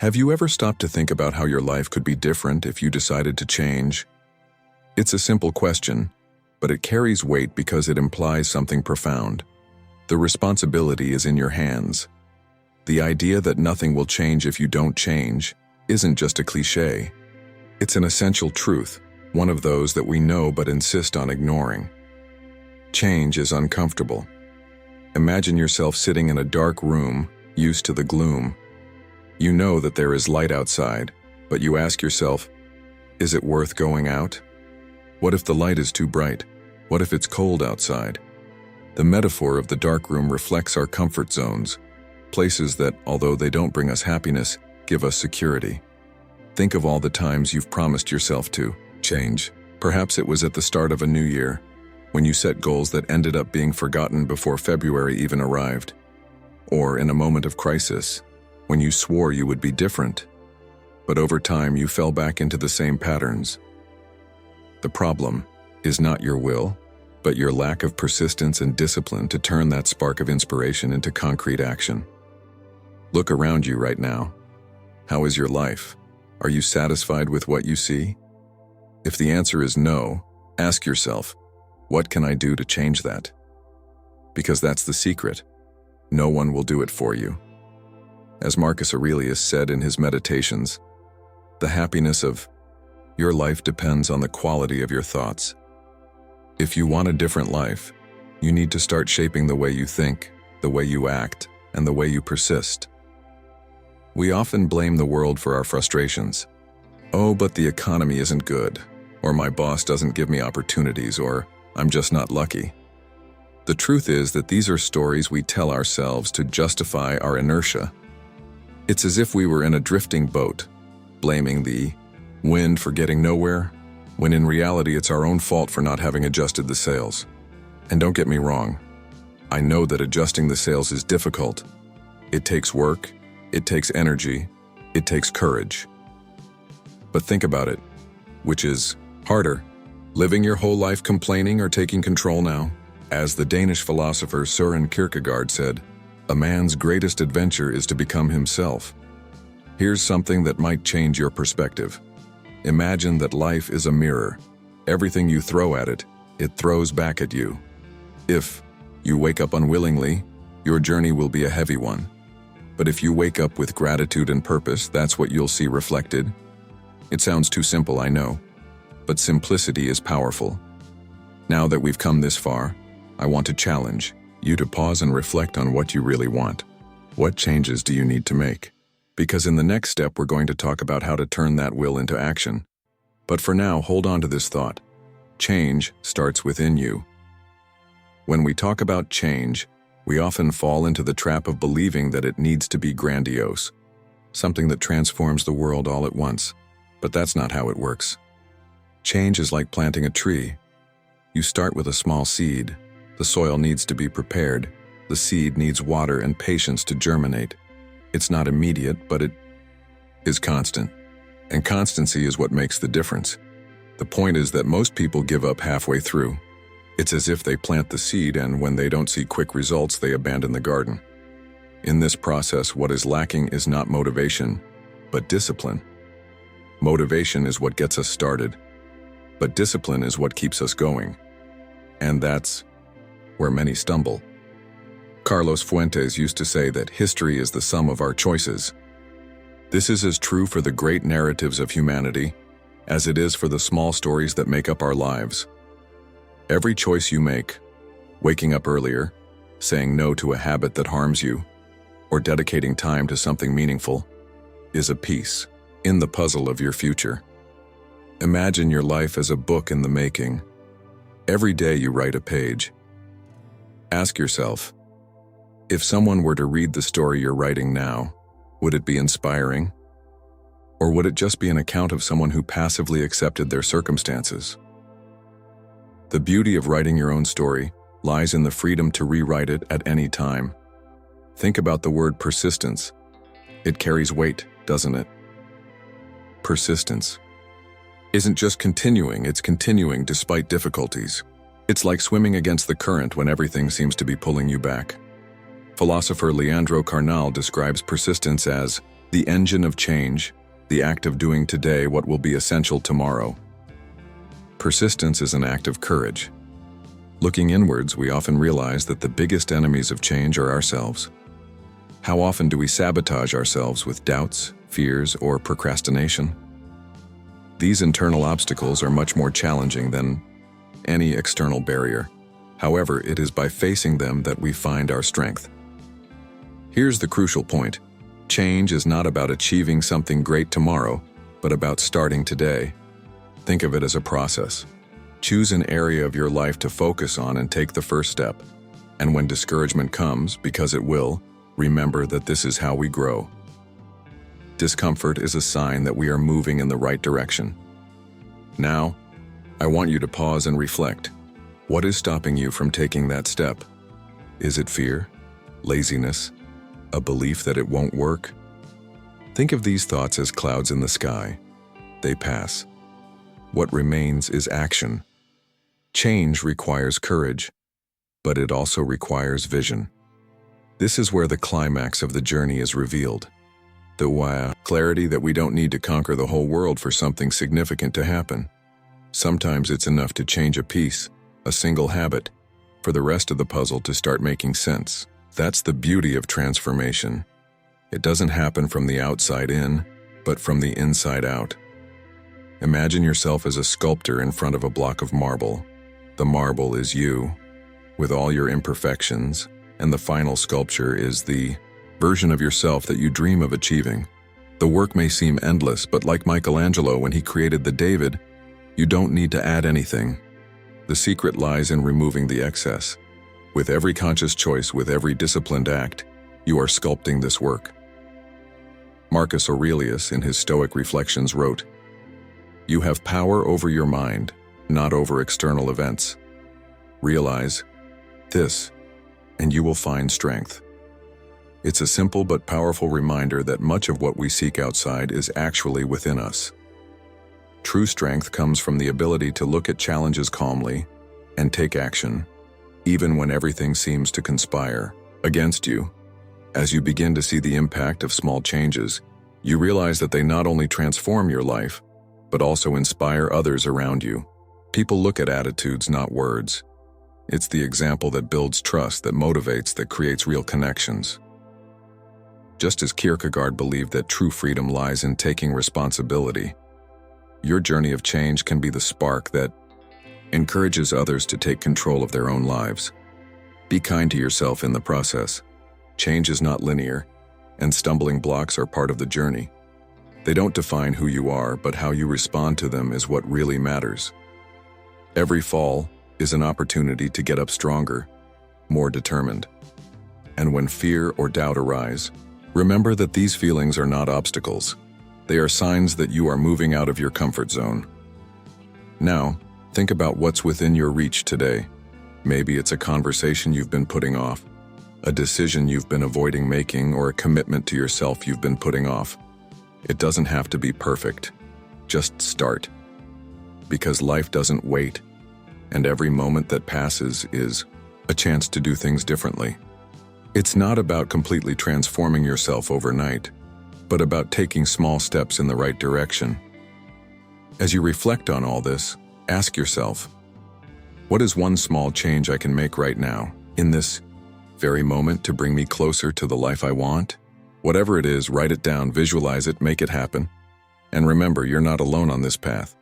Have you ever stopped to think about how your life could be different if you decided to change? It's a simple question, but it carries weight because it implies something profound. The responsibility is in your hands. The idea that nothing will change if you don't change isn't just a cliché. It's an essential truth, one of those that we know but insist on ignoring. Change is uncomfortable. Imagine yourself sitting in a dark room, used to the gloom. You know that there is light outside, but you ask yourself, is it worth going out? What if the light is too bright? What if it's cold outside? The metaphor of the dark room reflects our comfort zones, places that, although they don't bring us happiness, give us security. Think of all the times you've promised yourself to change. Perhaps it was at the start of a new year, when you set goals that ended up being forgotten before February even arrived. Or in a moment of crisis, when you swore you would be different, but over time you fell back into the same patterns. The problem is not your will, but your lack of persistence and discipline to turn that spark of inspiration into concrete action. Look around you right now. How is your life? Are you satisfied with what you see? If the answer is no, ask yourself, what can I do to change that? Because that's the secret. No one will do it for you. As Marcus Aurelius said in his Meditations, the happiness of your life depends on the quality of your thoughts. If you want a different life, you need to start shaping the way you think, the way you act, and the way you persist. We often blame the world for our frustrations. Oh, but the economy isn't good, or my boss doesn't give me opportunities, or I'm just not lucky. The truth is that these are stories we tell ourselves to justify our inertia. It's as if we were in a drifting boat, blaming the wind for getting nowhere, when in reality it's our own fault for not having adjusted the sails. And don't get me wrong, I know that adjusting the sails is difficult. It takes work, it takes energy, it takes courage. But think about it, which is harder, living your whole life complaining or taking control now? As the Danish philosopher Søren Kierkegaard said, a man's greatest adventure is to become himself. Here's something that might change your perspective. Imagine that life is a mirror. Everything you throw at it, it throws back at you. If you wake up unwillingly, your journey will be a heavy one. But if you wake up with gratitude and purpose, that's what you'll see reflected. It sounds too simple, I know, but simplicity is powerful. Now that we've come this far, I want to challenge you to pause and reflect on what you really want. What changes do you need to make? Because in the next step, we're going to talk about how to turn that will into action. But for now, hold on to this thought. Change starts within you. When we talk about change, we often fall into the trap of believing that it needs to be grandiose, something that transforms the world all at once. But that's not how it works. Change is like planting a tree. You start with a small seed. The soil needs to be prepared. The seed needs water and patience to germinate. It's not immediate, but it is constant. And constancy is what makes the difference. The point is that most people give up halfway through. It's as if they plant the seed and when they don't see quick results, they abandon the garden. In this process, what is lacking is not motivation, but discipline. Motivation is what gets us started, but discipline is what keeps us going. And that's where many stumble. Carlos Fuentes used to say that history is the sum of our choices. This is as true for the great narratives of humanity as it is for the small stories that make up our lives. Every choice you make, waking up earlier, saying no to a habit that harms you, or dedicating time to something meaningful, is a piece in the puzzle of your future. Imagine your life as a book in the making. Every day you write a page. Ask yourself, if someone were to read the story you're writing now, would it be inspiring? Or would it just be an account of someone who passively accepted their circumstances? The beauty of writing your own story lies in the freedom to rewrite it at any time. Think about the word persistence. It carries weight, doesn't it? Persistence isn't just continuing, it's continuing despite difficulties. It's like swimming against the current when everything seems to be pulling you back. Philosopher Leandro Carnal describes persistence as The engine of change, the act of doing today what will be essential tomorrow. Persistence is an act of courage. Looking inwards, we often realize that the biggest enemies of change are ourselves. How often do we sabotage ourselves with doubts, fears, or procrastination? These internal obstacles are much more challenging than any external barrier. However, it is by facing them that we find our strength. Here's the crucial point. Change is not about achieving something great tomorrow, but about starting today. Think of it as a process. Choose an area of your life to focus on and take the first step. And when discouragement comes, because it will, remember that this is how we grow. Discomfort is a sign that we are moving in the right direction. Now, I want you to pause and reflect. What is stopping you from taking that step? Is it fear? Laziness? A belief that it won't work? Think of these thoughts as clouds in the sky. They pass. What remains is action. Change requires courage, but it also requires vision. This is where the climax of the journey is revealed. The clarity that we don't need to conquer the whole world for something significant to happen. Sometimes it's enough to change a piece, a single habit, for the rest of the puzzle to start making sense. That's the beauty of transformation. It doesn't happen from the outside in, but from the inside out. Imagine yourself as a sculptor in front of a block of marble. The marble is you, with all your imperfections, and the final sculpture is the version of yourself that you dream of achieving. The work may seem endless, but like Michelangelo when he created the David, you don't need to add anything. The secret lies in removing the excess. With every conscious choice, with every disciplined act, you are sculpting this work. Marcus Aurelius, in his Stoic Reflections, wrote, "You have power over your mind, not over external events. Realize this, and you will find strength." It's a simple but powerful reminder that much of what we seek outside is actually within us. True strength comes from the ability to look at challenges calmly and take action, even when everything seems to conspire against you. As you begin to see the impact of small changes, you realize that they not only transform your life, but also inspire others around you. People look at attitudes, not words. It's the example that builds trust, that motivates, that creates real connections. Just as Kierkegaard believed that true freedom lies in taking responsibility, your journey of change can be the spark that encourages others to take control of their own lives. Be kind to yourself in the process. Change is not linear, and stumbling blocks are part of the journey. They don't define who you are, but how you respond to them is what really matters. Every fall is an opportunity to get up stronger, more determined. And when fear or doubt arise, remember that these feelings are not obstacles. They are signs that you are moving out of your comfort zone. Now, think about what's within your reach today. Maybe it's a conversation you've been putting off, a decision you've been avoiding making, or a commitment to yourself you've been putting off. It doesn't have to be perfect. Just start. Because life doesn't wait, and every moment that passes is a chance to do things differently. It's not about completely transforming yourself overnight, but about taking small steps in the right direction. As you reflect on all this, ask yourself, what is one small change I can make right now, in this very moment, to bring me closer to the life I want? Whatever it is, write it down, visualize it, make it happen. And remember, you're not alone on this path.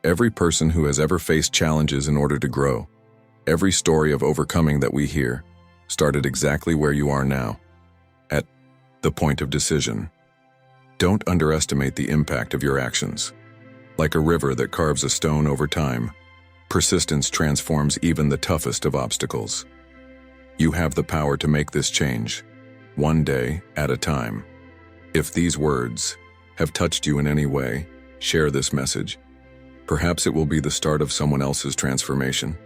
Every person who has ever faced challenges in order to grow, every story of overcoming that we hear, started exactly where you are now, at the point of decision. Don't underestimate the impact of your actions. Like a river that carves a stone over time, persistence transforms even the toughest of obstacles. You have the power to make this change, one day at a time. If these words have touched you in any way, share this message. Perhaps it will be the start of someone else's transformation.